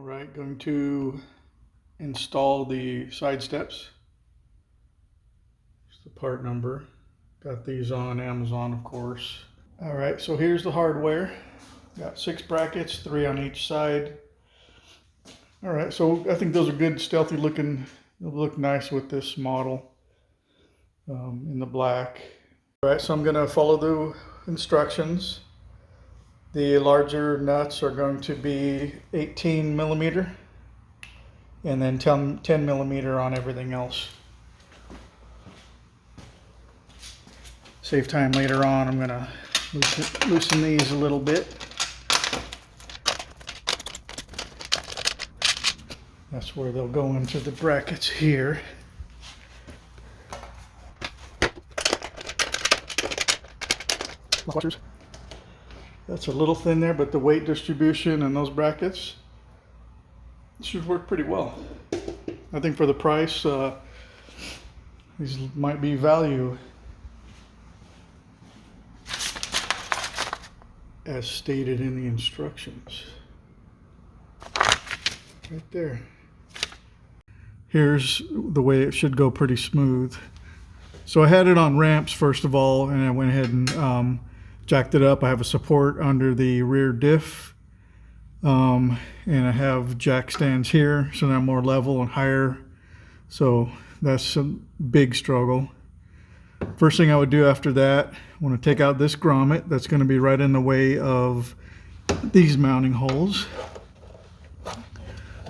Alright, going to install the side steps. It's the part number. Got these on Amazon, of course. Alright, so here's the hardware. Got 6 brackets, 3 on each side. Alright, so I think those are good, stealthy looking. They'll look nice with this model in the black. Alright, so I'm going to follow the instructions. The larger nuts are going to be 18 millimeter and then 10 millimeter on everything else. Save time later on. I'm going to loosen these a little bit. That's where they'll go into the brackets here. Watchers. That's a little thin there, but the weight distribution and those brackets should work pretty well. I think for the price, these might be value as stated in the instructions. Right there. Here's the way it should go, pretty smooth. So I had it on ramps first of all, and I went ahead and jacked it up. I have a support under the rear diff, and I have jack stands here, so they're more level and higher. So that's a big struggle. First thing I would do after that, I want to take out this grommet that's going to be right in the way of these mounting holes.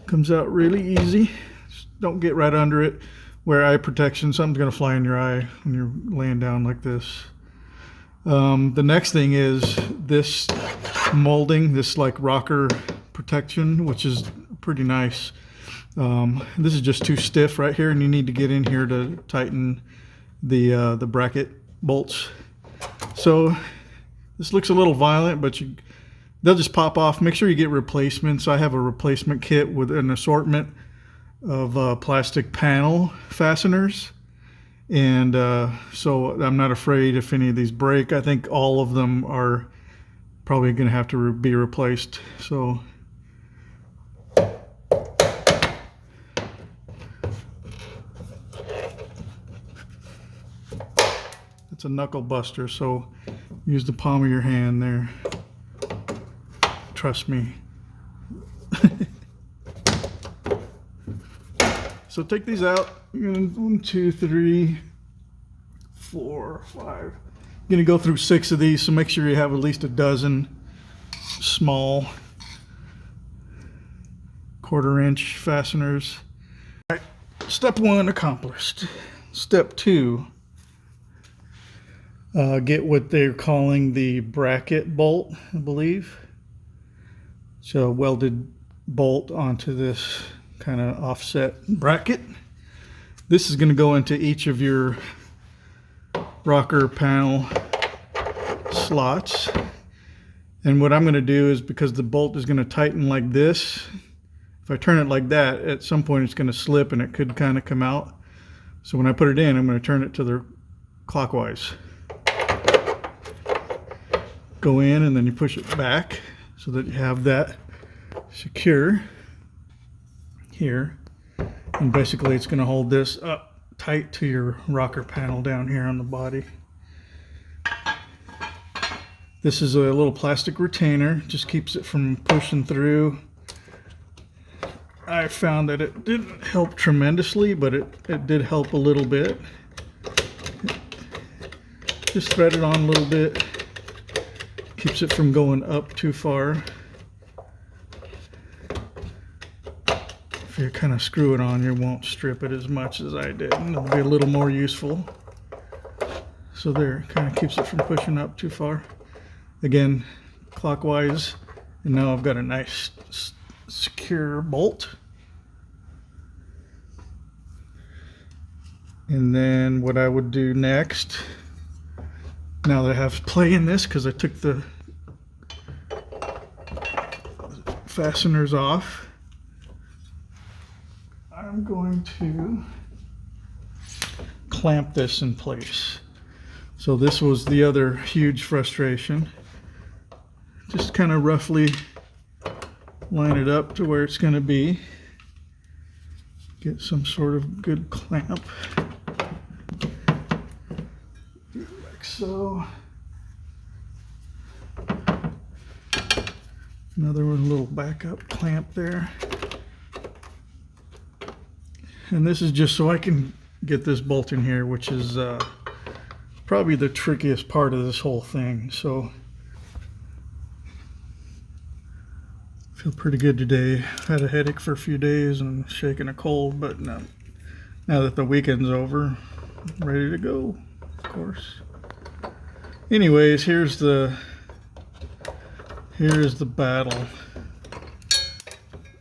Comes out really easy. Just don't get right under it. Wear eye protection. Something's going to fly in your eye when you're laying down like this. The next thing is this molding, this like rocker protection, which is pretty nice. This is just too stiff right here, and you need to get in here to tighten the bracket bolts. So this looks a little violent, but they'll just pop off. Make sure you get replacements. I have a replacement kit with an assortment of plastic panel fasteners. And so I'm not afraid if any of these break. I think all of them are probably going to have to be replaced. So it's a knuckle buster, so use the palm of your hand there. Trust me. So take these out. You're gonna 1, 2, 3, 4, 5. You're gonna go through 6 of these, so make sure you have at least a dozen small 1/4 inch fasteners. All right, step 1 accomplished. Step 2, get what they're calling the bracket bolt, I believe. So a welded bolt onto this kind of offset bracket. This is going to go into each of your rocker panel slots. And what I'm going to do is, because the bolt is going to tighten like this, if I turn it like that, at some point it's going to slip and it could kind of come out. So when I put it in, I'm going to turn it to the clockwise. Go in and then you push it back so that you have that secure here, and basically it's going to hold this up tight to your rocker panel down here on the body. This is a little plastic retainer, just keeps it from pushing through. I found that it didn't help tremendously, but it did help a little bit. Just thread it on a little bit, keeps it from going up too far. If you kind of screw it on, you won't strip it as much as I did, and it'll be a little more useful. So there, kind of keeps it from pushing up too far. Again, clockwise, and now I've got a nice secure bolt. And then what I would do next, now that I have play in this, because I took the fasteners off, I'm going to clamp this in place. So this was the other huge frustration. Just kind of roughly line it up to where it's going to be. Get some sort of good clamp. Like so. Another little backup clamp there. And this is just so I can get this bolt in here, which is probably the trickiest part of this whole thing. So feel pretty good today. Had a headache for a few days and shaking a cold, but now that the weekend's over, I'm ready to go, of course. Anyways, here's the battle.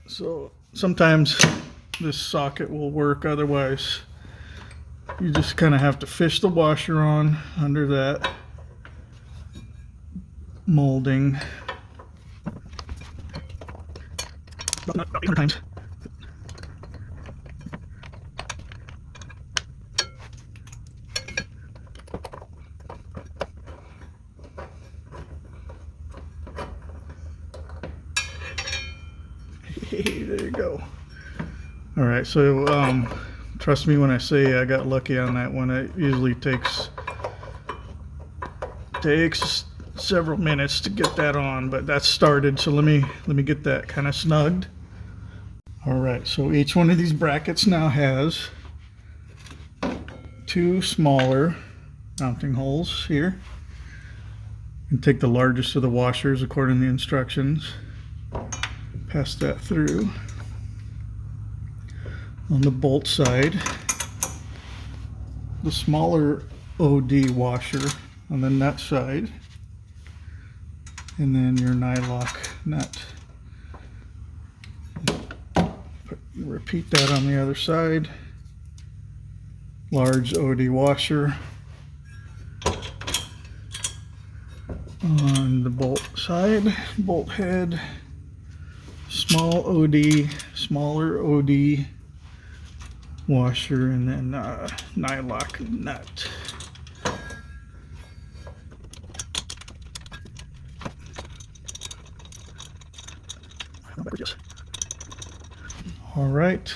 So sometimes this socket will work, otherwise you just kind of have to fish the washer on under that molding. About 800 times. Hey, there you go. All right, so trust me when I say I got lucky on that one. It usually takes several minutes to get that on, but that's started. So let me get that kind of snugged. All right, so each one of these brackets now has 2 smaller mounting holes here. And take the largest of the washers according to the instructions. Pass that through. On the bolt side, the smaller OD washer on the nut side, and then your nylock nut. Repeat that on the other side. Large OD washer on the bolt side, bolt head, small OD, smaller OD washer, and then nylock nut. All right,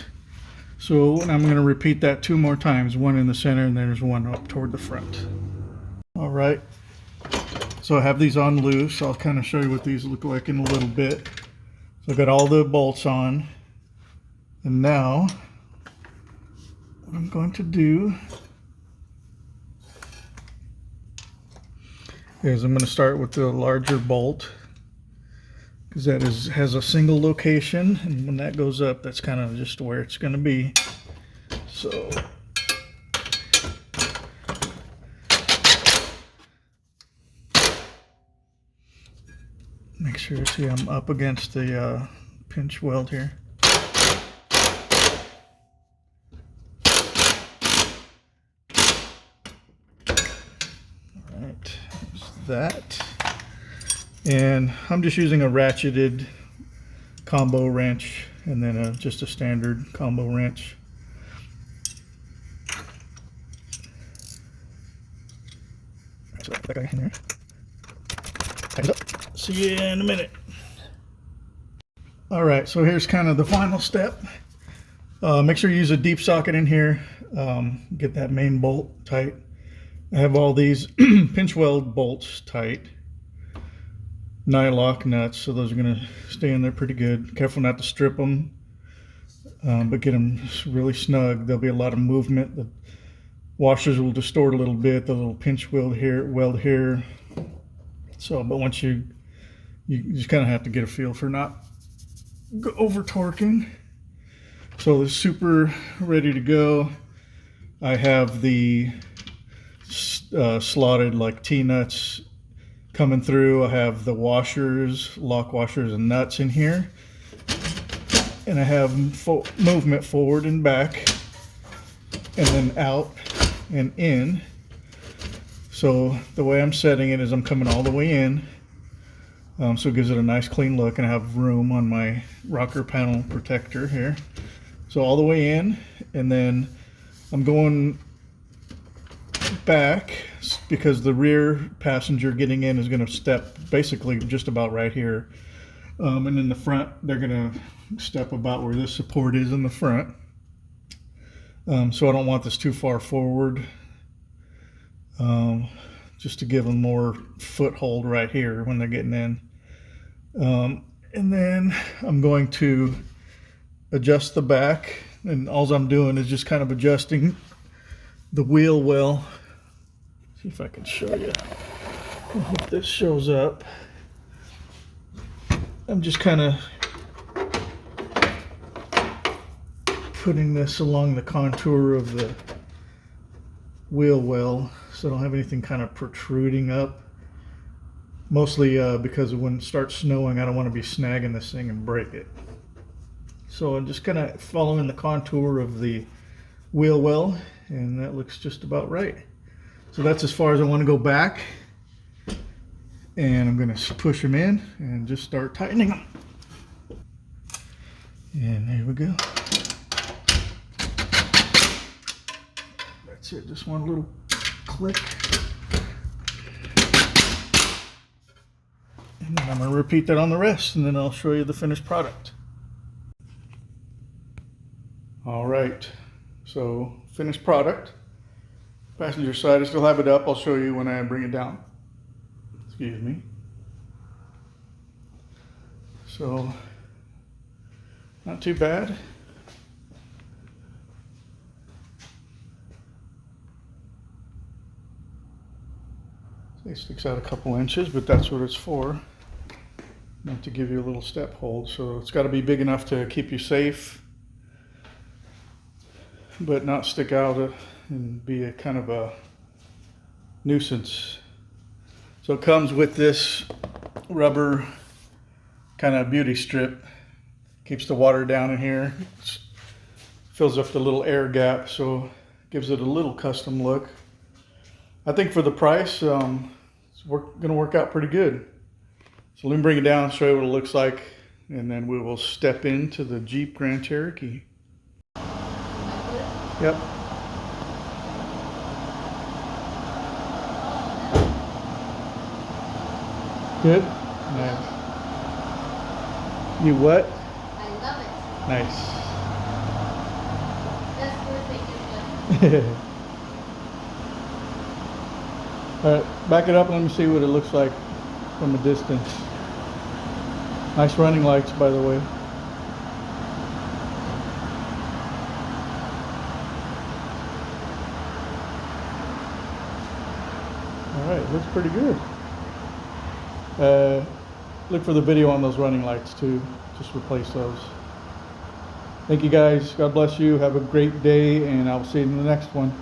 so I'm going to repeat that 2 more times, one in the center and then there's one up toward the front. All right, so I have these on loose. I'll kind of show you what these look like in a little bit. So I've got all the bolts on, and now what I'm going to do is I'm going to start with the larger bolt, because that has a single location, and when that goes up, that's kind of just where it's going to be. So make sure you see I'm up against the pinch weld here. All right, there's that. And I'm just using a ratcheted combo wrench, and then just a standard combo wrench. So put that guy in there. Tighten it up. See you in a minute. All right, so here's kind of the final step. Make sure you use a deep socket in here. Get that main bolt tight. I have all these pinch weld bolts tight. Nylock nuts, so those are going to stay in there pretty good. Careful not to strip them, but get them really snug. There'll be a lot of movement. The washers will distort a little bit. The little pinch weld here. So, but once you just kind of have to get a feel for not over torquing. So it's super ready to go. I have the slotted like T-nuts coming through. I have the washers, lock washers and nuts in here, and I have movement forward and back, and then out and in. So the way I'm setting it is I'm coming all the way in, so it gives it a nice clean look, and I have room on my rocker panel protector here. So all the way in, and then I'm going back because the rear passenger getting in is going to step basically just about right here, And in the front, they're gonna step about where this support is in the front. So I don't want this too far forward, just to give them more foothold right here when they're getting in. And then I'm going to adjust the back, and all I'm doing is just kind of adjusting the wheel well. See if I can show you. I hope this shows up. I'm just kind of putting this along the contour of the wheel well so I don't have anything kind of protruding up. Mostly because when it starts snowing, I don't want to be snagging this thing and break it. So I'm just kind of following the contour of the wheel well, and that looks just about right. So that's as far as I want to go back. And I'm going to push them in and just start tightening them. And there we go. That's it, just one little click. And then I'm going to repeat that on the rest, and then I'll show you the finished product. All right, so finished product. Passenger side, I still have it up. I'll show you when I bring it down. Excuse me. So, not too bad. It sticks out a couple inches, but that's what it's for. Meant to give you a little step hold, so it's got to be big enough to keep you safe, but not stick out and be a kind of a nuisance. So it comes with this rubber kind of beauty strip. Keeps the water down in here. Fills up the little air gap, so gives it a little custom look. I think for the price, it's gonna work out pretty good. So let me bring it down and show you what it looks like, and then we will step into the Jeep Grand Cherokee. Yep. Good? Nice. You what? I love it. Nice. That's perfect. Alright, back it up and let me see what it looks like from a distance. Nice running lights, by the way. Alright, looks pretty good. Look for the video on those running lights too. Just replace those. Thank you guys. God bless you. Have a great day, and I'll see you in the next one.